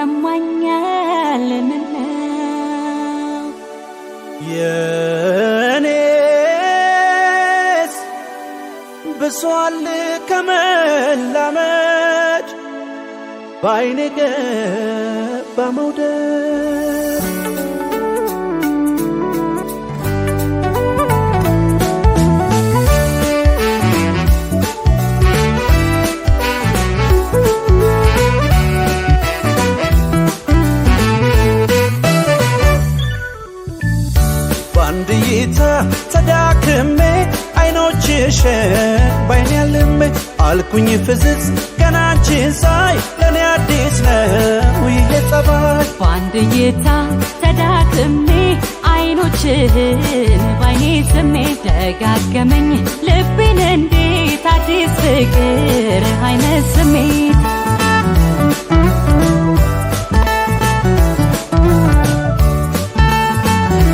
ይሰማኛል የኔስ ብሷል ከመላመድ ባይኔ ገባ መውደድ ባንድይታ ተዳክሜ አይኖችሽን ባይኔ ያልሜ አልኩኝ ፍዝዝ ገና አንቺን ሳይ ለኔ አዲስ ነው ይሄ ጸባይ ባንድይታ ተዳክሜ አይኖችህን ባይኔ ስሜ ደጋገመኝ ልቤን እንዴት አዲስ ፍቅር አይነት ስሜ